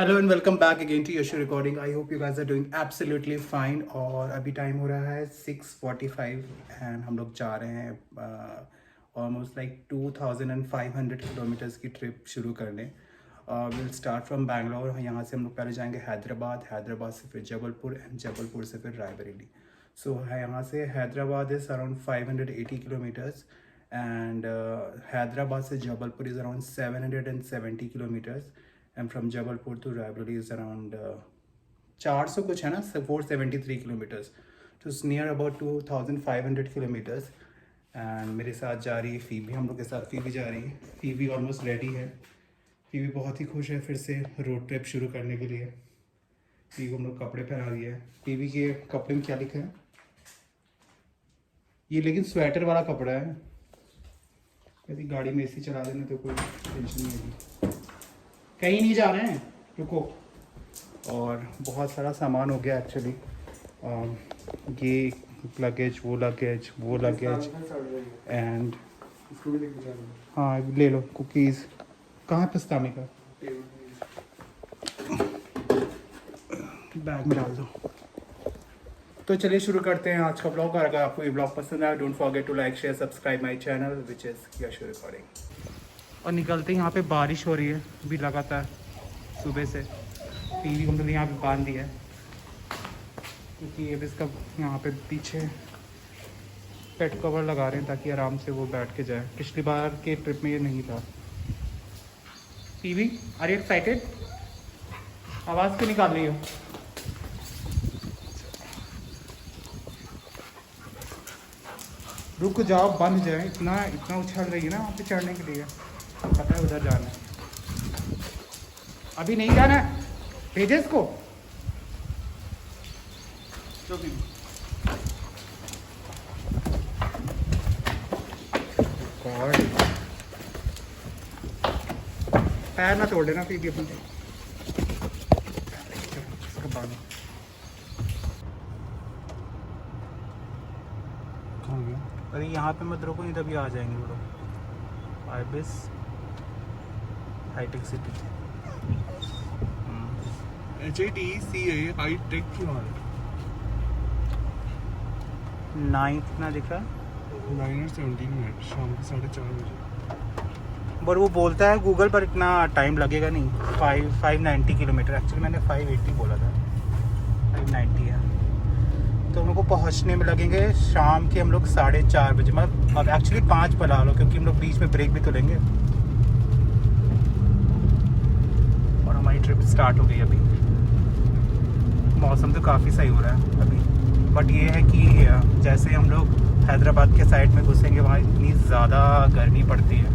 Hello and welcome back again to Yashu recording. I hope you guys are doing absolutely fine. और अभी time हो रहा है 6:45 and हम लोग जा रहे हैं ऑलमोस्ट लाइक 2500 किलोमीटर्स की ट्रिप शुरू करने। Will start from Bangalore. यहाँ से हम लोग पहले जाएंगे हैदराबाद, हैदराबाद से फिर जबलपुर एंड जबलपुर से फिर रायबरेली। सो यहाँ से Hyderabad is around 580 kilometres and Hyderabad से Jabalpur is around 770 kilometres and from Jabalpur to Raebareli is around 400 कुछ है ना, 473 किलोमीटर्स, तो it's near about 2500 kilometres. And मेरे साथ जा रही है फीबी, हम लोग के साथ फीबी जा रही है। फीबी ऑलमोस्ट रेडी है। फीबी बहुत ही खुश है फिर से रोड ट्रिप शुरू करने के लिए। फीबी को हम लोग कपड़े पहना दिए हैं। फीबी के कपड़े में क्या लिखा है ये, लेकिन स्वेटर वाला कपड़ा है। यदि गाड़ी में एसी चला देना तो कोई टेंशन नहीं होगी। कहीं नहीं जा रहे हैं, रुको। और बहुत सारा सामान हो गया एक्चुअली। ये लगेज, वो लगेज, वो लगेज एंड हाँ ले लो कुकीज़। कहाँ पिस्तामी का बैग में डाल दो। तो चलिए शुरू करते हैं आज का ब्लॉग। अगर आपको ये ब्लॉग पसंद आया, don't forget to like share subscribe my channel which is Yashu recording. और निकलते ही यहाँ पे बारिश हो रही है अभी लगातार सुबह से। टीवी हम लोग यहाँ पे बांध दिया है क्योंकि ये भी इसका यहाँ पे पीछे पेट कवर लगा रहे हैं ताकि आराम से वो बैठ के जाए। पिछली बार के ट्रिप में ये नहीं था। TV are you excited? आवाज़ क्यों निकाल रही हो? रुक जाओ, बंद जाए। इतना इतना उछल रही है ना वहाँ पे चढ़ने के लिए। पता है उधर जाना है, अभी नहीं जाना है। भेजे इसको। पैर ना तोड़ देना फिर भी अपने। अरे यहाँ पे मत रोको, नहीं तभी आ जाएंगे वो लोग। Ibis Hitec city, HITECA Hitec की मार 9th ना दिखा 9:17 मिनट शाम के 4:30 बजे। पर वो बोलता है गूगल पर इतना टाइम लगेगा नहीं। 590 किलोमीटर, एक्चुअली मैंने 580 बोला था, 590 है। तो हम लोग को पहुँचने में लगेंगे शाम के हम लोग 4:30 बजे। मतलब अब एक्चुअली 5 बुला लो क्योंकि हम लोग बीच में ब्रेक भी तो लेंगे। और हमारी ट्रिप स्टार्ट हो गई अभी। मौसम तो काफ़ी सही हो रहा है अभी, बट ये है कि जैसे हम लोग हैदराबाद के साइड में घुसेंगे वहाँ इतनी ज़्यादा गर्मी पड़ती है।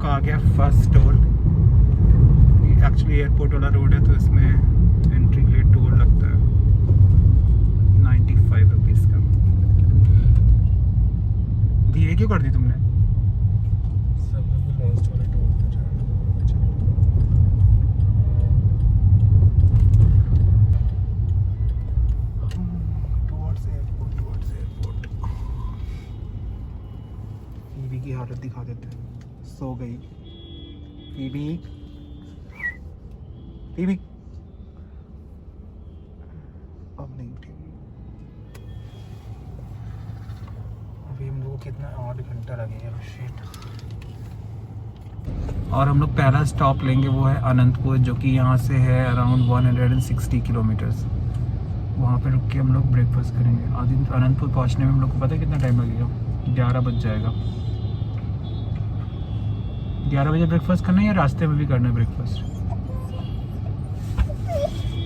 आ गया फर्स्ट टोल। एक्चुअली एयरपोर्ट वाला रोड है तो इसमें एंट्री के लिए टोल लगता है 95 रुपीज़ का। धीरे क्यों कर दी तुमने? लास्ट वाले टोल पे टुवर्ड्स एयरपोर्ट। टीवी की हालत दिखा देते हैं। सो गई टीवी। टीवी अब नहीं उठेगी। अभी हम लोग को कितना 8 घंटा लगेगा। शिट। और हम लोग पहला स्टॉप लेंगे वो है अनंतपुर, जो कि यहाँ से है अराउंड 160 किलोमीटर्स। वहाँ पे रुक के हम लोग ब्रेकफास्ट करेंगे। आदि अनंतपुर पहुँचने में हम लोग को पता है कितना टाइम लगेगा? 11 बज जाएगा। 11 बजे ब्रेकफास्ट करना है या रास्ते में भी करना है ब्रेकफास्ट?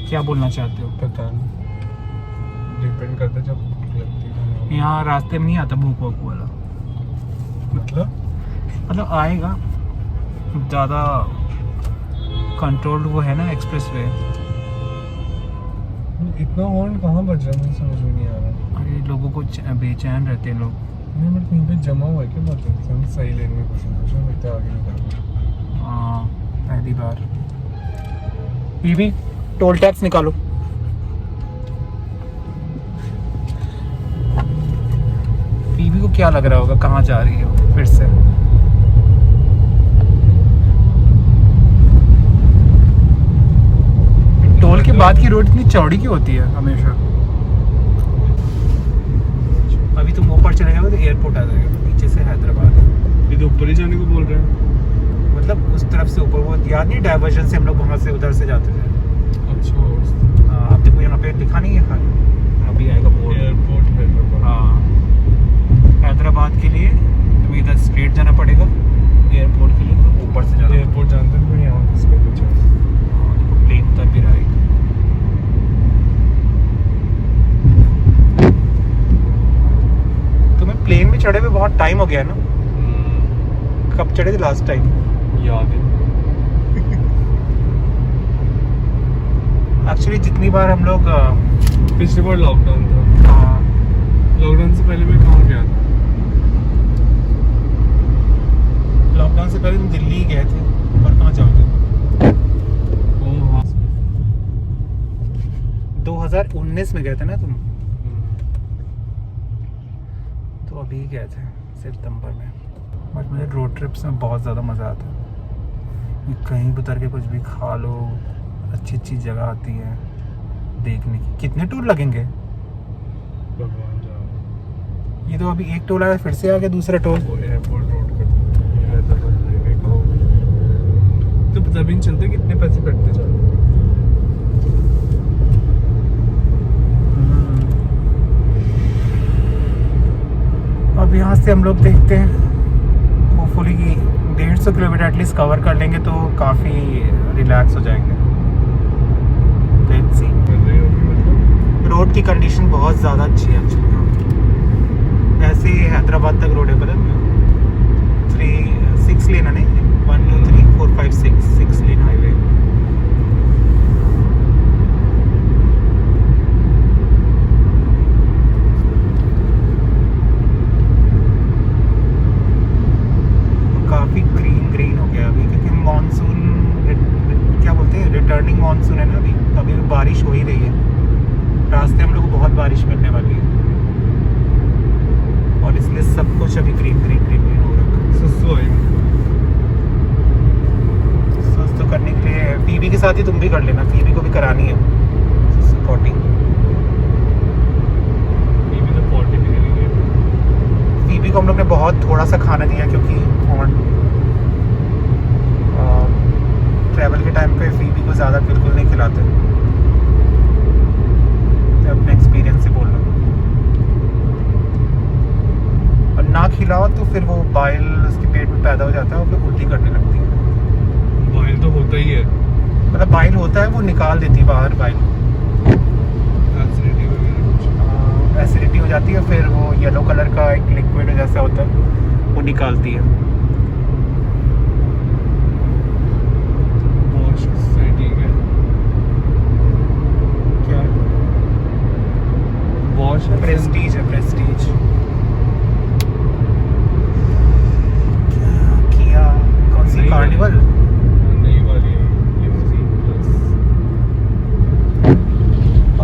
क्या बोलना चाहते हो? पता नहीं, डिपेंड करता है जब भूख लगती है। यहाँ रास्ते में नहीं आता भूख वूख वाला। मतलब आएगा, ज़्यादा कंट्रोल्ड वो है ना एक्सप्रेस वे। इतना हॉर्न कहाँ बज रहा है, मुझे समझ में नहीं आ रहा। अरे लोगों को बेचैन रहते हैं लोग। नहीं बट कहीं पे जमा हुआ है क्या बात है, हम सही लेन में कुछ नहीं, इतना आगे निकल। हाँ पहली बार। ये भी टोल टैक्स निकालो। पीवी को क्या लग रहा होगा कहाँ जा रही है वो फिर से। टोल के बाद की रोड इतनी चौड़ी क्यों होती है हमेशा। अभी तुम ऊपर चले जाओगे तो एयरपोर्ट आ जाएगा, नीचे से हैदराबाद। ये तो ऊपर ही जाने को बोल रहे हैं। मतलब उस तरफ से ऊपर, वो याद नहीं डाइवर्जन से हम लोग वहाँ से उधर से जाते थे। अच्छा आप देखो यहाँ पे लिखा नहीं है, अभी आएगा बोर्ड। एयरपोर्ट हैदराबाद। हाँ हैदराबाद के लिए तुम्हें इधर स्ट्रेट जाना पड़ेगा, एयरपोर्ट के लिए तो ऊपर से जाना। एयरपोर्ट जानते हैं, मैं यहाँ किस पे कुछ है। हाँ, देखो प्लेन उतर भी रहा है। तुम्हें प्लेन में चढ़े हुए बहुत टाइम हो गया ना, कब चढ़े थे लास्ट टाइम? याद है। एक्चुअली जितनी बार हम लोग पिछली बार लॉकडाउन था। लॉकडाउन से पहले मैं कहाँ गया था? लॉकडाउन से पहले तुम दिल्ली ही गए थे, और कहाँ जाओगे? 2019 में गए थे ना तुम, तो अभी गए थे सितंबर में। बट मुझे रोड ट्रिप्स में बहुत ज़्यादा मज़ा आता है। कहीं भी उतर के कुछ भी खा लो, अच्छी अच्छी जगह आती है देखने की। कितने टूर लगेंगे? भगवान जाने। ये तो अभी एक टोल आया, फिर से आ गया दूसरा टोल। वो एयरपोर्ट रोड का हैदराबाद हाईवे का हो, तो पता भी नहीं चलता कितने पैसे कटते जाते हैं। अब यहाँ से हम लोग देखते हैं, होपफुली 150 किलोमीटर एटलीस्ट कवर कर लेंगे तो काफ़ी रिलैक्स हो जाएंगे। Let's see. रोड की कंडीशन बहुत ज़्यादा अच्छी है एक्चुअली। ऐसे हैदराबाद तक रोड है, पता है? 6 लेन है नहीं, 1 2 3 4 5 6 लेन हाईवे। काफ़ी ग्रीन हो गया अभी, क्योंकि मानसून क्या बोलते हैं, रिटर्निंग मानसून है ना अभी। अभी बारिश हो ही रही है, रास्ते हम लोग को बहुत बारिश मिलने वाली है, और इसलिए सब कुछ अभी ग्रीन हो रखा है। सस्ता है। सोच तो करने के लिए पीवी के साथ ही तुम भी कर लेना, पीवी को भी करानी है सपोर्टिंग। पीवी तो 40 भी करेंगे। पीवी को हम लोग ने बहुत थोड़ा सा खाना दिया, क्योंकि ट्रैवल के टाइम पे पीवी को ज़्यादा बिल्कुल नहीं खिलाते। अपने एक्सपीरियंस से बोल रहा हूँ। और ना खिलाओ तो फिर वो बाइल उसके पेट में पैदा हो जाता है और फिर उल्टी करने लगती है। बाइल तो होता ही है, मतलब बाइल होता है, वो निकाल देती है बाहर बाइल, एसिडिटी वगैरह कुछ। एसिडिटी हो जाती है, फिर वो येलो कलर का एक लिक्विड जैसा होता है वो निकालती है। ठीक है। क्या वॉश है, प्रेस्टीज है, प्रेस्टीज। किया कौन सी? कार्निवल नई वाली लिमोजिन प्लस।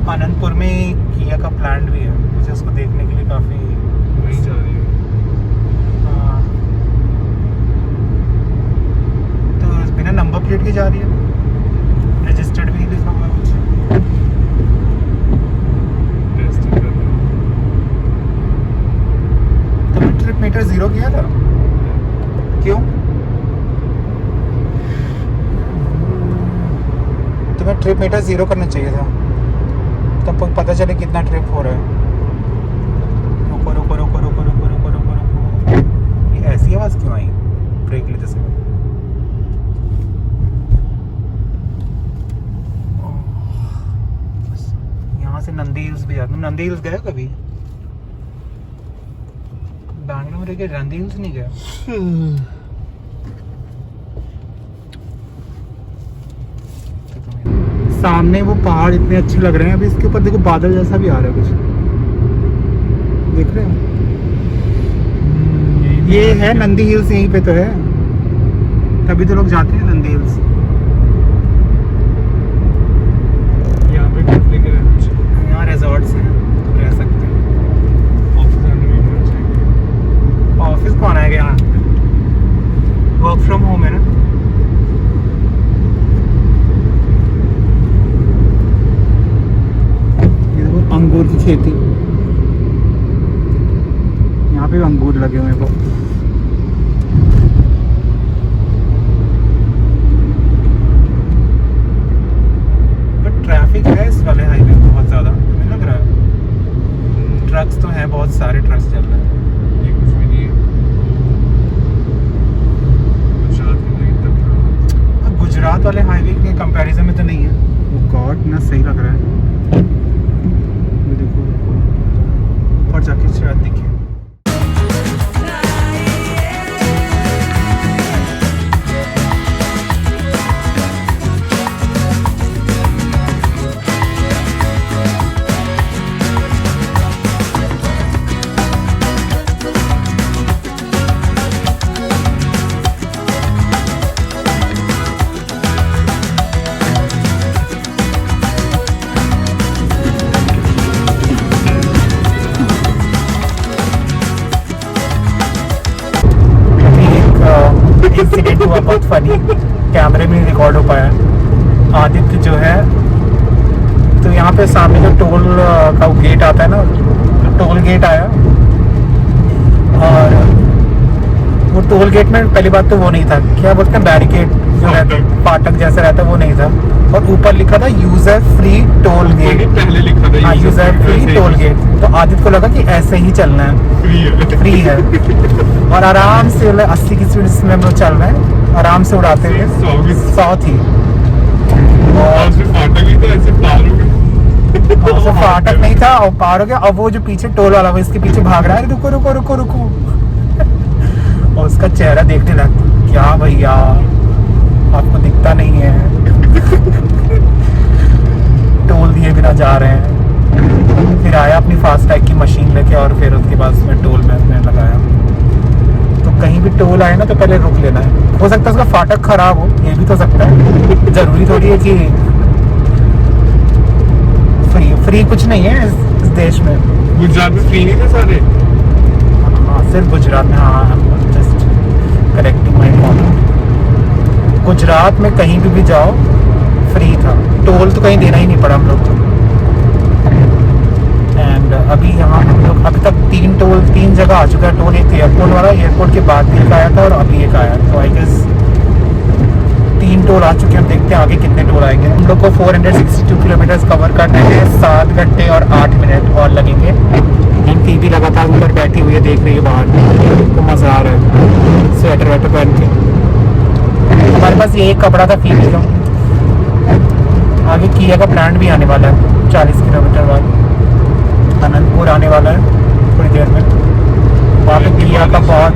अनंतपुर में किया का प्लांट भी है, मुझे उसको देखने के लिए काफ़ी। वहीं जा रही है। हाँ, तो बिना नंबर प्लेट के जा रही है, रजिस्टर्ड भी लिखा हुआ है कुछ। टेस्टिंग कर रहा हूँ। तुमने ट्रिप मीटर 0 किया था? क्यों? तुम्हें ट्रिप मीटर 0 करना चाहिए था, तब पता चले कितना ट्रिप हो रहा है। रुको रुको रुको रुको रुको रुको रुको रुको, ये ऐसी आवाज़ क्यों आई ब्रेक लेते समय? यहाँ से नंदी हिल्स भी जाता हूँ। नंदी हिल्स गए कभी? बैंगलोर में रह नंदी हिल्स नहीं गया? सामने वो पहाड़ इतने अच्छे लग रहे हैं। अभी इसके ऊपर देखो बादल जैसा भी आ रहा है कुछ, देख रहे हो? ये है नंदी हिल्स, यहीं पे तो है, तभी तो लोग जाते हैं नंदी हिल्स। यहाँ पे यहाँ रिजॉर्ट्स हैं, रह सकते हैं। ऑफिस आने में होना चाहिए। ऑफिस कौन आएगा यहाँ? वर्क फ्रॉम होम है ना। ये देखो अंगूर की खेती, यहाँ पे भी अंगूर लगे हुए हैं। बट ट्रैफिक है इस वाले हाईवे में बहुत ज़्यादा, हमें लग रहा है। ट्रक्स तो हैं, बहुत सारे ट्रक्स चल रहे हैं। ये कुछ भी नहीं है। गुजरात में नहीं तब अब गुजरात वाले हाईवे के कंपैरिजन में तो नहीं है। वो गॉड ना सही लग रहा है। ये देखो ऊपर जाके शायद दिखे। इंसिडेंट हुआ बहुत फनी, कैमरे में रिकॉर्ड हो पाया। आदित्य जो है, तो यहाँ पे सामने जो टोल का गेट आता है ना, तो टोल गेट आया और वो टोल गेट में पहली बात तो वो नहीं था, क्या बोलते हैं, बैरिकेड जो रहता है, फाटक जैसा रहता है, वो नहीं था। और ऊपर लिखा था यूजर फ्री टोल गेट। पहले लिखा था हाँ, यूजर फ्री टोल गेट। तो आदित्य को लगा कि ऐसे ही चलना है, फ्री है। और आराम से 80 की स्पीड में हम लोग चल रहे हैं, आराम से उड़ाते हुए 100 थी। और फाटक ही था, ऐसे पार हो गए। फाटक नहीं था और पार हो गया। और वो जो पीछे टोल वाला, वो इसके पीछे भाग रहा है, रुको रुको रुको रुको। और उसका चेहरा देखने लगा, क्या भैया आपको दिखता नहीं है, टोल दिए बिना जा रहे हैं। फिर आया अपनी फास्टैग की मशीन लेके और फिर उसके बाद उसमें टोल में लगाया। तो कहीं भी टोल आए ना तो पहले रुक लेना है। हो सकता है उसका फाटक खराब हो, ये भी तो सकता है। जरूरी थोड़ी है कि फ्री कुछ नहीं है इस देश में। गुजरात में फ्री नहीं थे सारे। हाँ, सिर्फ गुजरात में। हाँ, just correcting my point. Gujarat में कहीं भी जाओ फ्री था, टोल तो कहीं देना ही नहीं पड़ा हम लोग को। एंड अभी यहाँ हम लोग अभी तक 3 जगह आ चुका है टोल। एक एयरपोर्ट वाला, एयरपोर्ट के बाद भी एक आया था और अभी एक आया। तो आई गेस 3 टोल आ चुके हैं। हम देखते हैं आगे कितने टोल आएंगे। हम लोग को 462 किलोमीटर कवर करने में 7 घंटे और 8 मिनट और लगेंगे। टीवी लगातार ऊपर बैठी हुई है, देख रही है बाहर, तो मज़ा आ रहा है स्वेटर वेटर पहन के। हमारे पास ये एक कपड़ा था फीमेल का। आगे किया का प्लांट भी आने वाला है 40 किलोमीटर बाद। अनंतपुर आने वाला है थोड़ी देर में। वहाँ पे किया का बहुत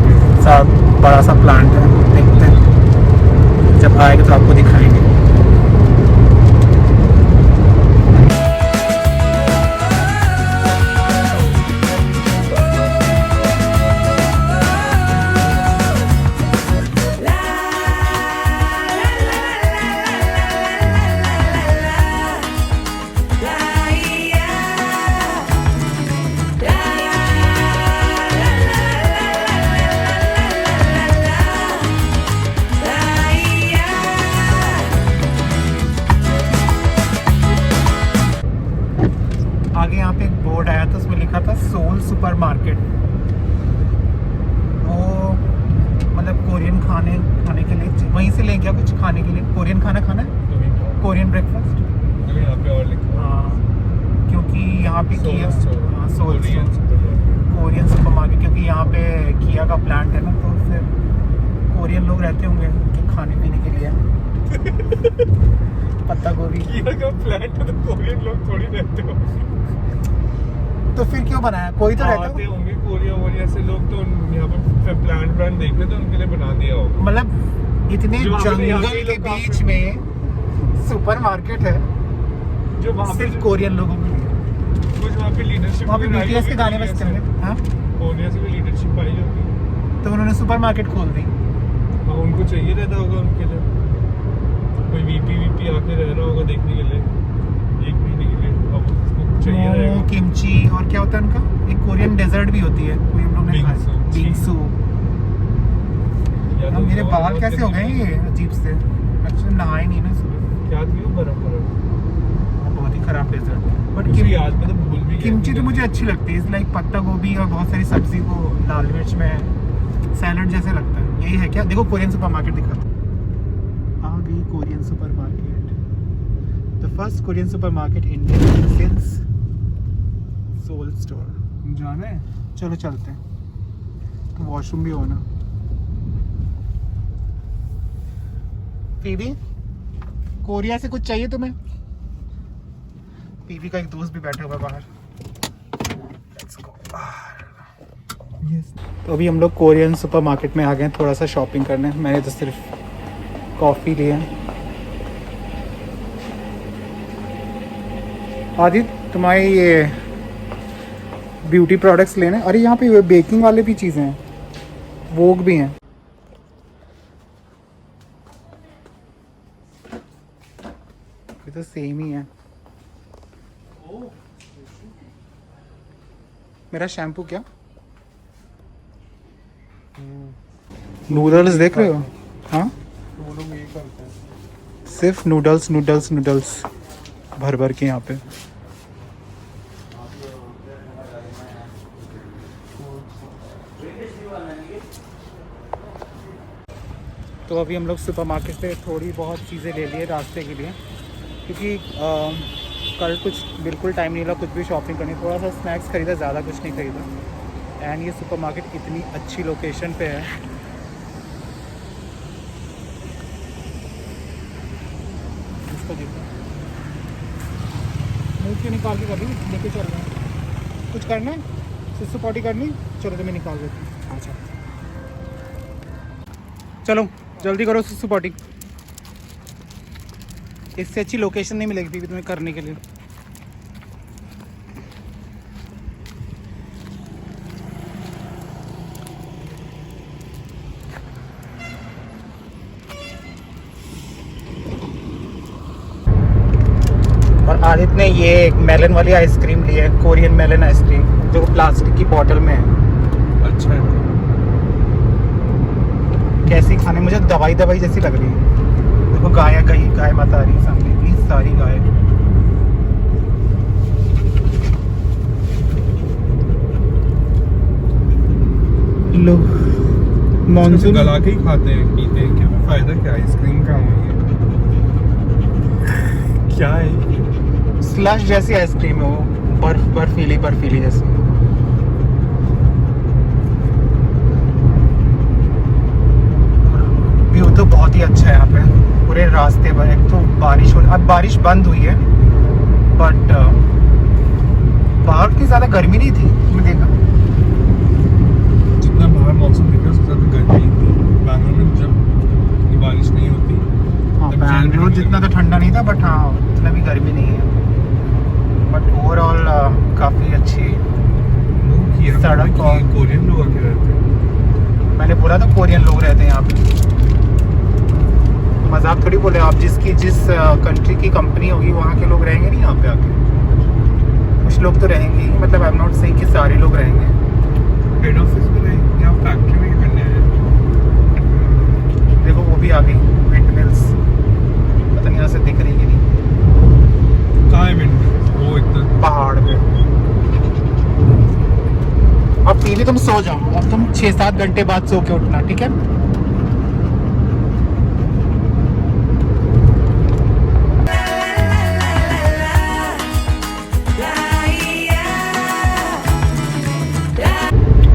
बड़ा सा प्लांट है, देखते हैं जब आएगा तो आपको दिखाएंगे। आगे यहाँ पे एक बोर्ड आया था, उसमें लिखा था सोल सुपर मार्केट। वो मतलब कोरियन खाने के लिए वहीं से ले गया कुछ खाने के लिए। कोरियन खाना खाना है, कोरियन ब्रेकफास्ट। यहाँ पे और लिखा हाँ, क्योंकि यहाँ पे किया Seoul Korean Korean super market, क्योंकि यहाँ पे किया का प्लांट है ना, तो फिर कोरियन लोग रहते होंगे उनके खाने पीने के लिए। पत्ता गोभी किया का प्लांट है तो कोरियन लोग थोड़ी रहते हो। तो फिर क्यों बनाया? कोई तो रहता आते होंगे कोरिया वोरिया से लोग, तो यहाँ पे प्लांट देख रहे तो उनके लिए बना दिया होगा। मतलब इतने जो आपने यहाँ जंगल के के लोग बीच में सुपर मार्केट है, जो वहाँ पे सिर्फ कोरियन लोगों के लिए। कुछ वहाँ पे लीडरशिप वहाँ पे BTS के गाने बजते होंगे। हाँ, कोरिया से भी लीडरशिप आई होगी, तो उन्होंने सुपरमार्केट खोल दी। हाँ उनको चाहिए रहता होगा उनके लिए, कोई वीपी आके रह रहा होगा देखने के लिए 1 महीने के लिए, अब उसको चाहिए रहेगा। मोमो, किमची और क्या होता है उनका, एक कोरियन डेजर्ट भी होती है, कोई हम लोग ने खाया, बिंगसू। बिंगसू। या यार तो मेरे बहुत- बाल बहुत कैसे हो गए गंदी ये अजीब से, एक्चुअली नहाए नहीं ना सुबह, याद नहीं हो बर्फ बहुत ही खराब डेजर्ट। बट मुझे याद में तो भूल भी गया। किमची तो मुझे अच्छी लगती है, इस लाइक पत्ता गोभी और बहुत सारी सब्जी को लाल मिर्च में सैलड जैसे लगता है। यही है क्या? देखो कोरियन सुपरमार्केट दिखाता हूं। आ गई Korean supermarket, the first Korean supermarket India since Seoul store. जाना है। चलो चलते हैं, तो वॉशरूम भी होना। पीवी, कोरिया से कुछ चाहिए तुम्हें? पीवी का एक दोस्त भी बैठा हुआ है बाहर। Let's go बाहर। Yes. तो अभी हम लोग कोरियन सुपरमार्केट में आ गए हैं थोड़ा सा शॉपिंग करने। मैंने तो सिर्फ कॉफ़ी लिया। आदित्य तुम्हारे ये ब्यूटी प्रोडक्ट्स लेने, अरे यहाँ पे बेकिंग वाले भी चीज़ें हैं, वोग भी हैं। ये तो सेम ही है। मेरा शैम्पू क्या, नूडल्स देख रहे हो? हाँ, वो लोग यही करते हैं। सिर्फ नूडल्स नूडल्स नूडल्स भर भर के यहाँ पे। तो अभी हम लोग सुपरमार्केट से थोड़ी बहुत चीज़ें ले लिए रास्ते के लिए, क्योंकि कल कुछ बिल्कुल टाइम नहीं लगा कुछ भी शॉपिंग करनी। थोड़ा सा स्नैक्स खरीदा, ज़्यादा कुछ नहीं खरीदा। एंड ये सुपरमार्केट इतनी अच्छी लोकेशन पे है। इसको देखो, मुँह क्यों निकाल के कभी लेके चल रहे हैं? कुछ करना है, सुसु पॉटी करनी? चलो तो मैं निकाल देती हूँ। अच्छा चलो जल्दी करो सुसु पॉटी, इससे अच्छी लोकेशन नहीं मिलेगी भी तुम्हें करने के लिए। और आदित्य ने ये एक मेलन वाली आइसक्रीम ली है, कोरियन मेलन आइसक्रीम, जो प्लास्टिक की बोतल में है। अच्छा है। कैसी खाने, मुझे दवाई दवाई जैसी लग रही है। देखो गाय गई, गाय माता आ रही है सामने, इतनी सारी गाय। लो मानसून गला के ही खाते हैं पीते हैं, क्या फायदा, क्या आइसक्रीम का है ये? क्या है? स्लश जैसी आइसक्रीम है वो, बर्फीली बर्फीली जैसी। व्यू तो बहुत ही अच्छा है यहाँ पे, पूरे रास्ते पर। एक तो बारिश हो, अब बारिश बंद हुई है, बट बाहर इतनी ज़्यादा गर्मी नहीं थी, मैं देखा। जितना बाहर मौसम दिख रहा है उससे ज़्यादा गर्मी थी बैंगलोर में, जब इतनी बारिश नहीं होती। हाँ, तब बैंगलोर जितना तो ठंडा नहीं था, बट हाँ उतना भी गर्मी नहीं है। बट ओवरऑल काफ़ी अच्छी सड़क और कोरियन लोग आके रहते हैं। मैंने बोला था कोरियन लोग रहते हैं यहाँ पे, मजाक थोड़ी बोले। आप जिस कंट्री की कंपनी होगी वहाँ के लोग रहेंगे नहीं यहाँ पे आके, कुछ लोग तो रहेंगे ही। मतलब आई एम नॉट सेइंग कि सारे लोग रहेंगे। हेड ऑफिस में रहेंगे, यहाँ फैक्ट्री में क्या करने आए? देखो वो भी आ गई विंड मिल्स, पता नहीं यहाँ से दिख रही कि नहीं। कहाँ है विंड? वो एकदम पहाड़ पे। अब पीवी तुम सो जाओ, अब तुम 6-7 घंटे बाद सो के उठना, ठीक है?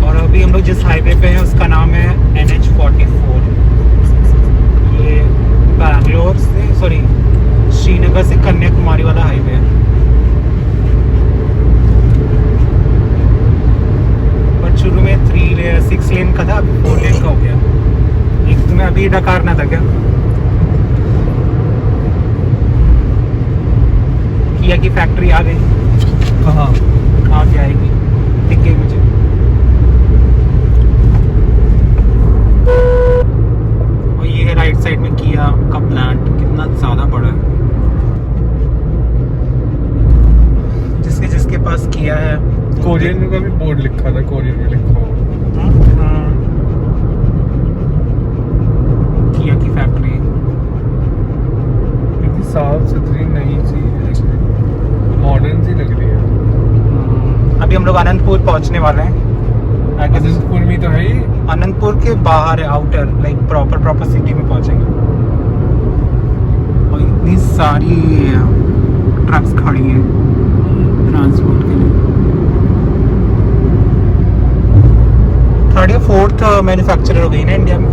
और अभी हम लोग जिस हाईवे पे हैं उसका नाम है NH44। ये बैंगलोर से, सॉरी श्रीनगर से कन्याकुमारी वाला हाईवे है। बट शुरू में 6 लेन का था, अभी 4 लेन का हो गया। एक तुम्हें अभी डकारना था क्या? किया की पास किया है। कोरियन का भी बोर्ड लिखा था, कोरियन में लिखा हुआ। किया की फैक्ट्री इतनी साफ सुथरी नहीं सी, मॉडर्न सी लग रही है। अभी हम लोग अनंतपुर पहुंचने वाले हैं। अनंतपुर में तो है ही। अनंतपुर के बाहर है, आउटर, लाइक प्रॉपर सिटी में पहुंचेंगे। और इतनी सारी ट्रक्स खड़ी हैं ट्रांसपोर्ट के लिए। थर्ड या फोर्थ मैन्युफैक्चरर हो गई ना इंडिया में,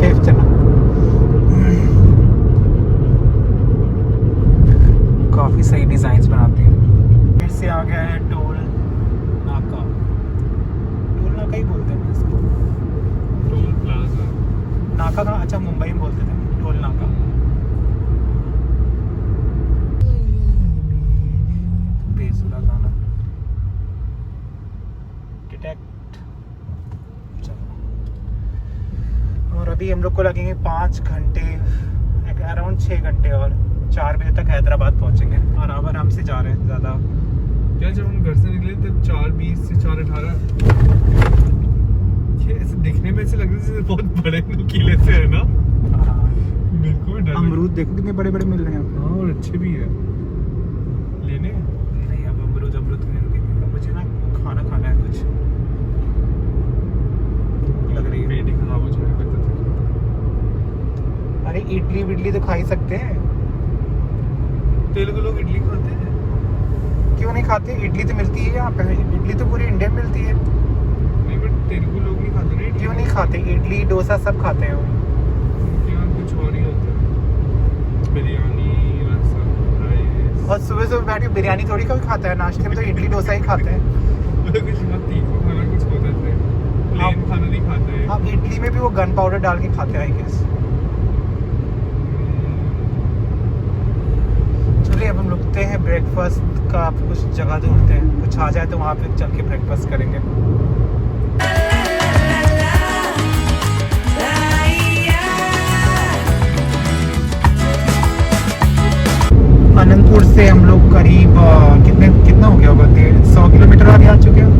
फिफ्थ ना। काफी सही डिजाइन्स बनाती है। फिर से आ गया है टोल नाका। टोल नाका ही बोलते हैं इसको। टोल प्लाजा नाका का, अच्छा मुंबई में बोलते थे टोल नाका। बेसुरा गाना डिटेक्ट। चलो, और अभी हम लोग को लगेंगे 5 घंटे, अराउंड 6 घंटे, और 4 बजे तक हैदराबाद पहुंचेंगे। आराम से जा रहे हैं ज़्यादा। क्या जब हम घर से निकले तब 4:20 से 4:18, ये ऐसे दिखने में ऐसे लग रहा है जैसे बहुत बड़े नुकीले से है ना। मेरे को भी डर लग- अमरूद देखो कितने बड़े बड़े मिल रहे हैं। हाँ, और अच्छे भी है लेने। नहीं, अब अमरूद नहीं रुकेंगे। मुझे ना खाना खाना है कुछ, भूख लग रही है। पेट ही खराब हो जाएगा तब तक। अरे इडली विडली तो खा ही सकते हैं। तेलुगु लोग इडली खाते हैं। क्यों नहीं खाते? इडली तो मिलती है यहाँ पे, इडली तो पूरी इंडिया में मिलती है। नहीं, बट तेलुगु लोग नहीं खाते ना इडली। क्यों नहीं खाते? इडली डोसा सब खाते हैं वो। उनके यहाँ कुछ और ही होता है, बिरयानी, रसम, राइस। और सुबह सुबह बैठ के बिरयानी थोड़ी कोई खाता है, नाश्ते में तो इडली डोसा ही खाते हैं। मतलब कुछ बहुत तीखा खाना कुछ होता है, प्लेन खाना नहीं खाते हैं। अब इडली में भी वो गन पाउडर डाल के खाते हैं आई गेस। चलिए अब हम रुकते हैं, ब्रेकफास्ट का कुछ जगह ढूंढते हैं, कुछ आ जाए तो वहाँ पे चल के ब्रेकफास्ट करेंगे। अनंतपुर से हम लोग करीब कितना हो गया होगा, 100 किलोमीटर आगे आ चुके हैं।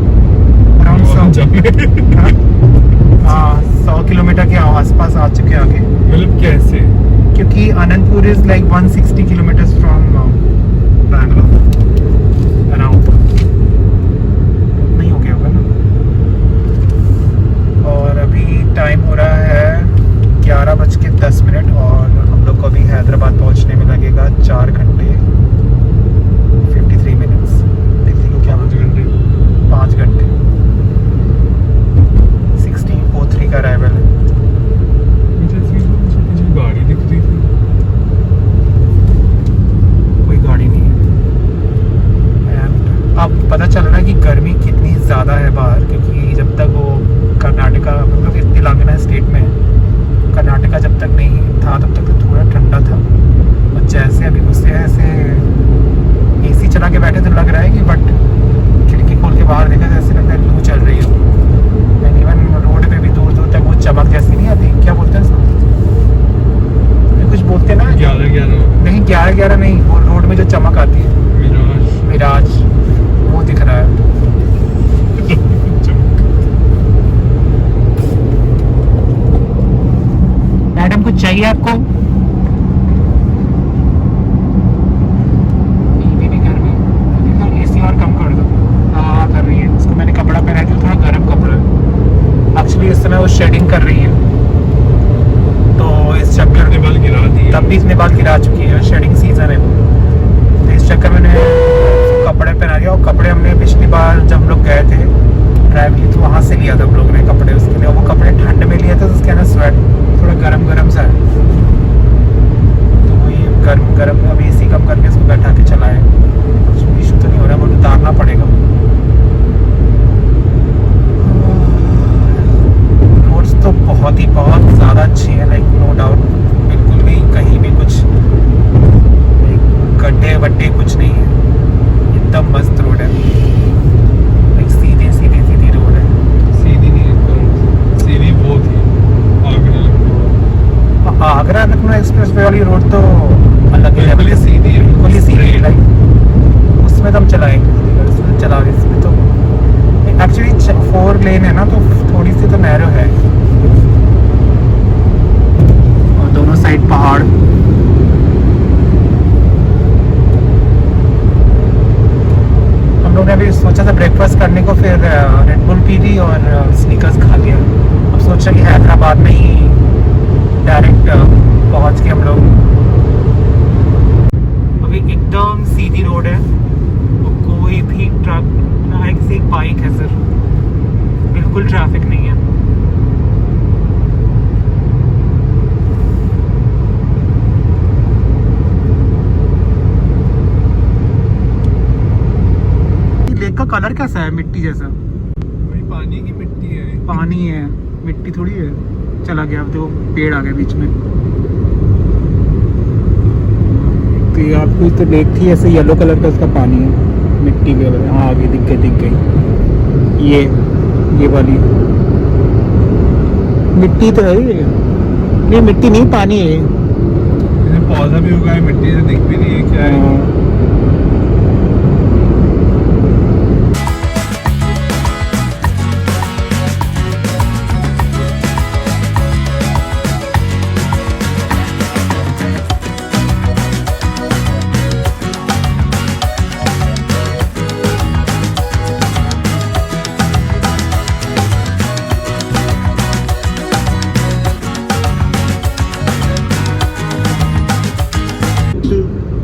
अराउंड 100, हाँ 100 किलोमीटर के आसपास आ चुके हैं आगे। मतलब कैसे? क्योंकि Anantapur is like 160 kilometre from Bangalore around. नहीं हो गया होगा ना। और अभी टाइम हो रहा है 11:10 और हम लोग को अभी हैदराबाद पहुंचने में लगेगा 4 घंटे 53 मिनट्स। देखिए लो क्या 5 घंटे 5 घंटे 16:03 का अराइवल है। मुझे गाड़ी दिख रही थी। कोई गाड़ी नहीं है। And अब पता चल रहा है कि गर्मी कितनी ज़्यादा है बाहर, क्योंकि जब तक वो कर्नाटका, मतलब इस तेलंगाना स्टेट में कर्नाटका जब तक नहीं था तब तक तो थोड़ा ठंडा था। और जैसे अभी घुसे हैं ऐसे एसी चला के बैठे तो लग रहा है कि, बट खिड़की खोल के बाहर देखा तो ऐसे लगता है लू चल रही हो। एंड इवन रोड पे भी दूर दूर तक वो चमक जैसी नहीं आती, क्या बोलते हैं इसको, कुछ बोलते हैं ना। 11 नहीं 11 नहीं, वो रोड में जो चमक आती है, मिराज, वो दिख रहा है। मैडम कुछ चाहिए आपको? एसी और कम कर दो। हाँ कर रही है, उसको मैंने कपड़ा पहना दिया, थोड़ा गर्म कपड़ा है एक्चुअली। इस समय वो शेडिंग कर रही है, तो इस चक्कर ने बाल गिरा दिए। तब भी इसने बाल गिरा चुकी है, शेडिंग सीजन है वो, तो इस चक्कर में मैंने कपड़े पहना दिया। और कपड़े हमने पिछली बार जब हम लोग गए थे ड्राइव की, तो वहाँ से लिया था हम लोग ने कपड़े उसके लिए। वो कपड़े ठंड में लिए थे तो उसके अंदर स्वेट थोड़ा गरम सा है, तो वही गरम अभी एसी कम करके इसको बैठा के चलाए। कुछ इशू तो नहीं हो रहा, बट उतारना पड़ेगा। रोड्स तो बहुत ज़्यादा अच्छी है, लाइक नो डाउट, बिल्कुल भी कहीं भी कुछ गड्ढे वड्ढे कुछ नहीं है, एकदम मस्त रोड है। लाइक सीधी रोड है। सीधी नहीं है, सीधी वो थी आगरा लखनऊ एक्सप्रेस वे वाली रोड तो अलग ही लेवल बिल्कुल है, सीधी है, बिल्कुल ही सीधी है, लाइक ब्रेकफास्ट करने को फिर रेड बुल पी ली और स्नीकर्स खा लिया। अब सोच रहे कि हैदराबाद में ही डायरेक्ट पहुंच के हम लोग, अभी एकदम सीधी रोड है तो कोई भी ट्रक ना, एक बाइक है सर, बिल्कुल ट्रैफिक नहीं है। लेक का कलर कैसा है? मिट्टी जैसा। वही पानी की मिट्टी है। पानी है, मिट्टी थोड़ी है। चला गया, अब तो पेड़ आ गए बीच में। तो ये आपको तो लेक थी, ऐसे येलो कलर का उसका पानी है, मिट्टी के वजह। हाँ आगे दिख गई ये वाली मिट्टी तो है ये। नहीं मिट्टी नहीं, पानी है। इसमें पौधा भी उगा है, मिट्टी से दिख भी नहीं है क्या है।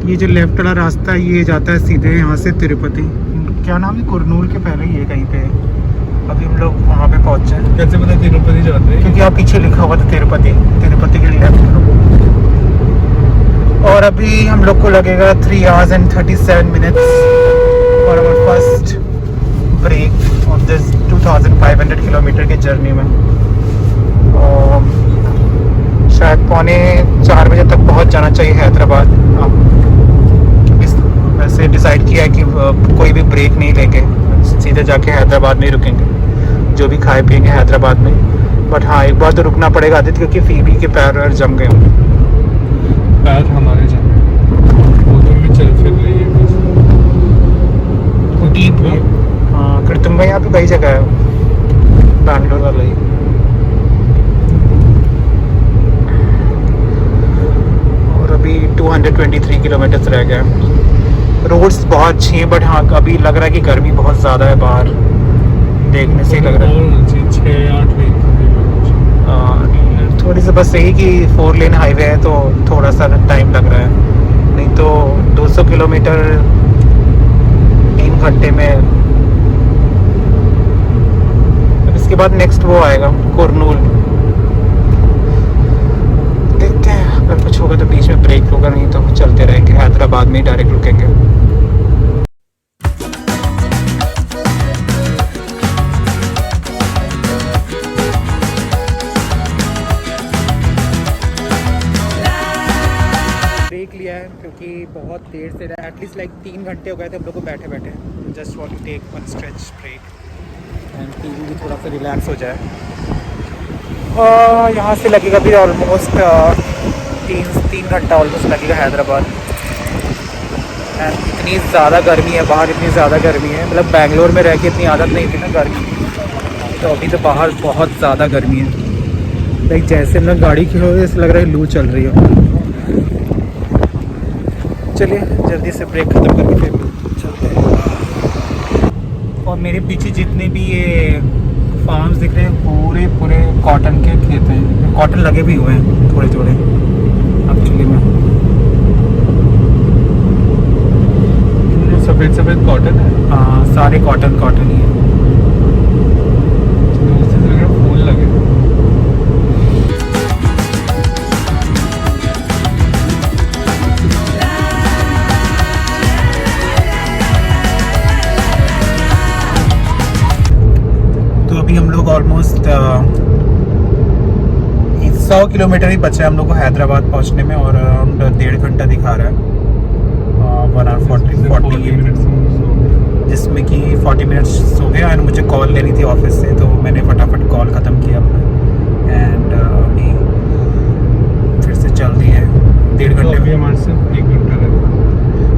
ये जो लेफ्ट वाला रास्ता है ये जाता है सीधे यहाँ से तिरुपति। क्या नाम है, कुरनूल के पहले ही है कहीं पे। अभी हम लोग वहाँ पे पहुँचे हैं। कैसे पता तिरुपति जाते हैं? क्योंकि आप पीछे लिखा हुआ था तिरुपति के लेफ्ट। और अभी हम लोग को लगेगा 3 hours and 37 minutes for our first break of this 2500 kilometre की जर्नी में। शायद 3:45 बजे तक पहुंच जाना चाहिए हैदराबाद। वैसे डिसाइड किया है कि कोई भी ब्रेक नहीं लेंगे, सीधे जाके हैदराबाद में ही रुकेंगे, जो भी खाए पिएंगे हैदराबाद में। बट हाँ एक बार तो रुकना पड़ेगा आदित्य, क्योंकि फीबी के पैर वैर जम गए होंगे। पैर हमारे जम गए, वो तो भी चल फिर रही है डीप है। हाँ कृतुंगा यहाँ पे कई जगह है, बैंगलोर वाला ही। और अभी 223 किलोमीटर रह गए। रोड्स बहुत अच्छी हैं, बट हाँ अभी लग रहा है कि गर्मी बहुत ज़्यादा है बाहर, देखने से ही लग रहा है। 6-8 थोड़ी सी बस यही कि 4 लेन हाईवे है तो थोड़ा सा टाइम लग रहा है, नहीं तो 200 किलोमीटर 3 घंटे में। अब इसके बाद नेक्स्ट वो आएगा कुरनूल। देखते हैं अगर कुछ होगा तो बीच में ब्रेक होगा, नहीं तो चलते रहेंगे, हैदराबाद में ही डायरेक्ट रुकेंगे। ब्रेक लिया है क्योंकि बहुत देर से एटलीस्ट लाइक 3 घंटे हो गए थे हम लोग को बैठे बैठे। Just want to take one stretch break and feel भी थोड़ा सा रिलैक्स हो जाए। यहाँ से लगेगा भी ऑलमोस्ट 3 घंटा ऑलमोस्ट लगेगा हैदराबाद। एंड इतनी ज़्यादा गर्मी है बाहर, इतनी ज़्यादा गर्मी है, मतलब बेंगलोर में रह के इतनी आदत नहीं थी ना गर्मी की, तो अभी तो बाहर बहुत ज़्यादा गर्मी है। लाइक जैसे ना गाड़ी की हो जैसे लग रहा है लू चल रही हो। चलिए जल्दी से ब्रेक ख़त्म करके फिर चलते हैं। और मेरे पीछे जितने भी ये फार्म्स दिख रहे हैं पूरे कॉटन के खेत हैं, कॉटन लगे भी हुए हैं थोड़े थोड़े एक्चुअली में। सफ़ेद कॉटन है। हाँ सारे कॉटन ही है। फूल लगे। तो अभी हम लोग ऑलमोस्ट 100 किलोमीटर ही बचे हम लोग को हैदराबाद पहुंचने में, और अराउंड 1.5 घंटा दिखा रहा है। 1 hour 40 मिनट्स, जिसमें कि 40 मिनट्स हो गया। एंड मुझे कॉल लेनी थी ऑफिस से, तो मैंने फटाफट कॉल ख़त्म किया अपना। एंड अभी फिर से चल दी है 1.5 घंटे में। हमारे से 1 घंटा लगेगा।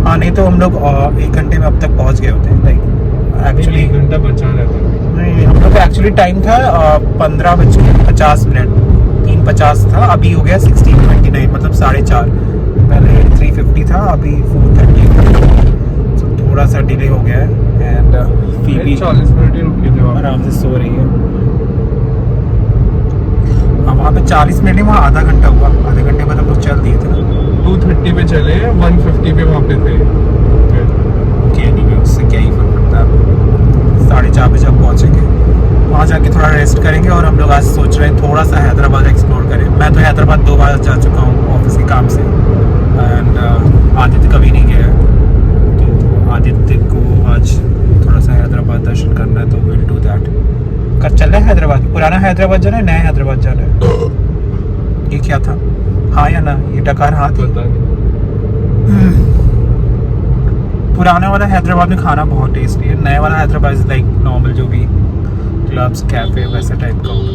हाँ नहीं तो हम लोग 1 घंटे में अब तक पहुँच गए होते हैं। लाइक एक्चुअली 1 घंटा बचा रहता है। नहीं, हम लोग का एक्चुअली टाइम था 15:50, 3:50 था। अभी हो गया 16:29, मतलब 4:30। पहले 3:50 था, अभी 4:30। तो थोड़ा सा डिले हो गया है। एंड एंड फीबी 40 मिनट ही रुके थे वहाँ आराम से सो रही है। हाँ वहाँ पे 40 मिनट नहीं, वहाँ आधा घंटा हुआ, आधे घंटे बाद हम लोग चल दिए थे ना। 2:30 पे चले, 1:50 पे वहाँ पे थे। ओके नहीं, उससे क्या ही फर्क पड़ता है। 4:30 बजे हम पहुँचेंगे, वहाँ जाके थोड़ा रेस्ट करेंगे। और हम लोग आज सोच रहे हैं थोड़ा सा हैदराबाद एक्सप्लोर करें। मैं तो हैदराबाद 2 बार जा चुका हूँ ऑफिस के काम से, एंड आदित्य कभी नहीं गया है। तो आदित्य को आज थोड़ा सा हैदराबाद दर्शन करना है, तो विल डू दैट। कब चल रहा है हैदराबाद? पुराना हैदराबाद जाना है, नया हैदराबाद जाना है? ये क्या था, हाँ या ना? ये डकार हाँ थी। पता नहीं। पुराना वाला हैदराबाद में खाना बहुत टेस्टी है, नया वाला हैदराबाद इज लाइक नॉर्मल, जो भी क्लब्स कैफे वैसे टाइप का होगा।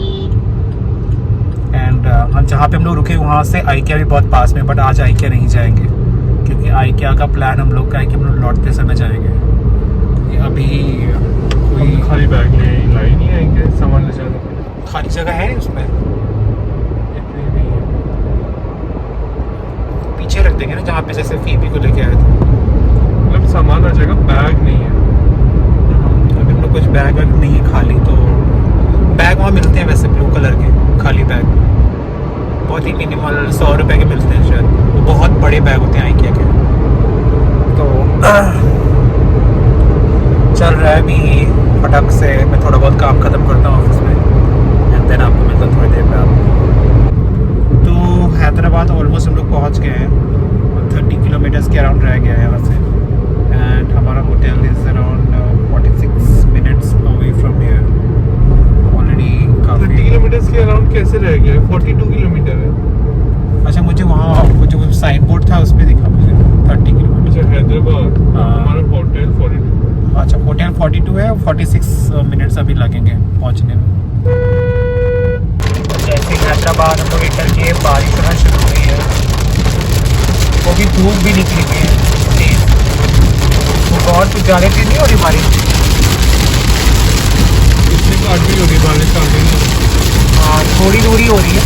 एंड हम जहाँ पे हम लोग रुके वहाँ से आइकिया भी बहुत पास में, बट आज आइकिया नहीं जाएंगे क्योंकि आइकिया का प्लान हम लोग का है कि हम लोग लौटते समय जाएंगे। क्योंकि अभी कोई खाली बैग ले लाई नहीं आएंगे सामान ले जाने के लिए। खाली जगह है उसमें, इतनी भी है। पीछे रख देंगे ना जहाँ पे जैसे फीबी को लेके आए थे। मतलब सामान आ जाएगा, बैग नहीं है। अभी हम लोग कुछ बैग वैग नहीं है खाली, तो बैग वहाँ मिलते हैं वैसे ब्लू कलर के खाली बैग, बहुत ही मिनिमल 100 रुपए के मिलते हैं शायद। वो बहुत बड़े बैग होते हैं आइकिया के। तो चल रहा है अभी फटक से। मैं थोड़ा बहुत काम खत्म करता हूँ ऑफिस में, एंड देन आपको मिलता हूँ थोड़ी देर में आपको। तो हैदराबाद ऑलमोस्ट हम लोग पहुँच गए हैं, 30 किलोमीटर्स के अराउंड रह गया है यहाँ से। एंड हमारा hotel is around 46 minutes away from here. Already 30 काफ़ी। किलोमीटर के अराउंड कैसे रह गया? 42 किलोमीटर है। अच्छा, मुझे वहाँ वो जो साइन बोर्ड था उस पर दिखा मुझे 30 किलोमीटर। अच्छा हैदराबाद, हाँ। हमारा होटल 42। अच्छा, होटल 42 है, 46 मिनट्स अभी लगेंगे पहुँचने में। जैसे हैदराबाद हम लोग एंटर किए, बारिश होना शुरू हो गई है, वो भी धूप भी निकली हुई है तेज। तो बहुत कुछ ज़्यादा तेज नहीं हो रही बारिश, इतनी घाट भी हो रही बारिश आ गई। हाँ थोड़ी दूरी हो रही है।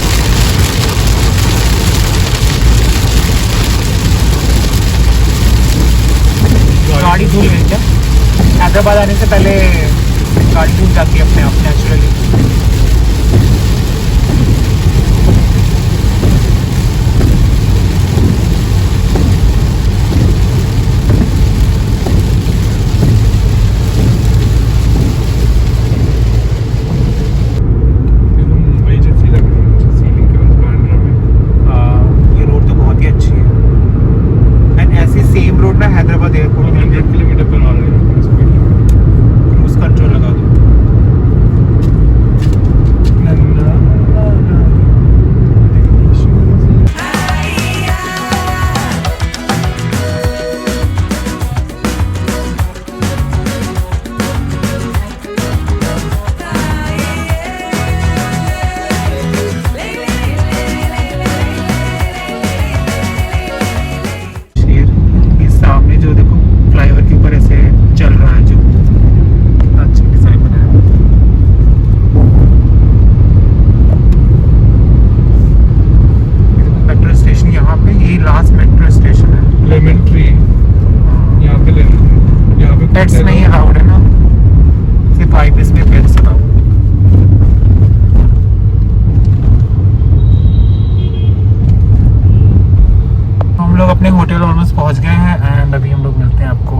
गाड़ी धुल गई क्या? हैदराबाद आने से पहले गाड़ी धुल जाती है अपने आप नेचुरली। मुंबई जैसी लग रही है मुझे सीलिंग के बाद बांद्रा में। ये रोड तो बहुत ही अच्छी है, एंड ऐसी सेम रोड ना हैदराबाद एयरपोर्ट 100 किलोमीटर पर आ रहे हैं स्पीड। क्रूज कंट्रोल लगा दो। ये सामने जो देखो फ्लाईओवर के ऊपर ऐसे चल रहा है, जो कितना अच्छा डिजाइन बनाया है। मेट्रो स्टेशन यहाँ पे, यही लास्ट मेट्रो स्टेशन है। लेमन ट्री यहाँ पे लेना, यहाँ पे पेट्स नहीं अलाउड है ना, सिर्फ हाईवेज में पेट्स अलाउड। हम लोग अपने होटल ऑलमोस्ट पहुँच गए हैं, एंड अभी हम लोग मिलते हैं आपको,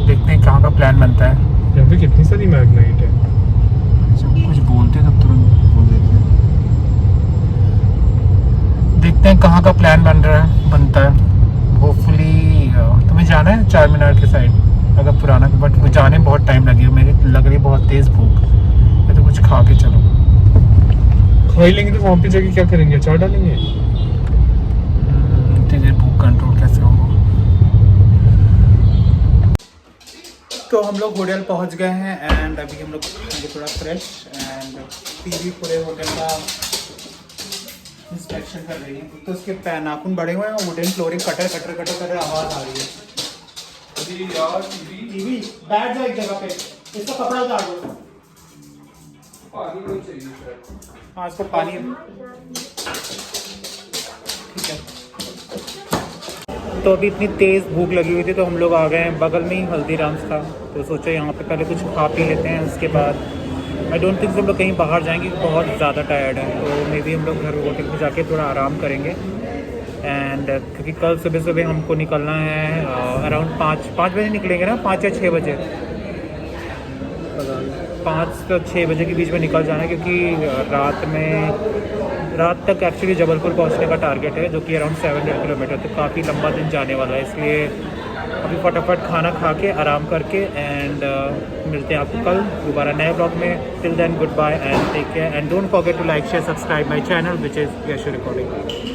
देखते हैं कहाँ का प्लान बनता है। यहाँ पे कितनी सारी मैग्नाइट है। जब कुछ बोलते हैं तब तुरंत बोल देते हैं। देखते हैं कहाँ का प्लान बनता है। होपफुली तुम्हें जाना है चार मीनार के साइड, अगर पुराना, बट वो जाने में बहुत टाइम लगेगा। मेरी लग रही बहुत तेज़ भूख है, तो कुछ खा के चलो। खा ही लेंगे तो वहाँ पे जाके क्या करेंगे? अचार डालेंगे। इतनी देर भूख कंट्रोल कैसे होगा? तो हम लोग होटल पहुंच गए हैं, एंड अभी हम लोग खाएंगे थोड़ा फ्रेश, एंड टीवी पूरे होटल का इंस्पेक्शन कर रही है। तो उसके नाखून बड़े हुए हैं, wooden flooring cutter cutter cutter cutter आवाज़ आ रही है। अरे यार टीवी बैठ जाओ एक जगह पे, इसका कपड़ा उतार दो। पानी नहीं चाहिए शायद। हाँ इसको पानी, ठीक है। तो अभी इतनी तेज़ भूख लगी हुई थी तो हम लोग आ गए हैं, बगल में ही हल्दीराम्स था तो सोचा यहाँ पे पहले कुछ खा पी लेते हैं, उसके बाद आई डोंट थिंक हम लोग कहीं बाहर जाएंगे, बहुत ज़्यादा टायर्ड है तो मे बी हम लोग घर होटल में जाके थोड़ा आराम करेंगे। एंड क्योंकि कल सुबह सुबह हमको निकलना है अराउंड 5 बजे निकलेंगे ना, 5 या 6 बजे, 5 से 6 बजे के बीच में निकल जाना है क्योंकि रात तक एक्चुअली जबलपुर पहुंचने का टारगेट है जो कि अराउंड 700 किलोमीटर, तो काफ़ी लंबा दिन जाने वाला है, इसलिए अभी फटाफट खाना खा के आराम करके एंड मिलते हैं आपको कल दोबारा नए ब्लॉग में। Till then good bye and take care and don't forget to like share subscribe my channel which is Yash recording.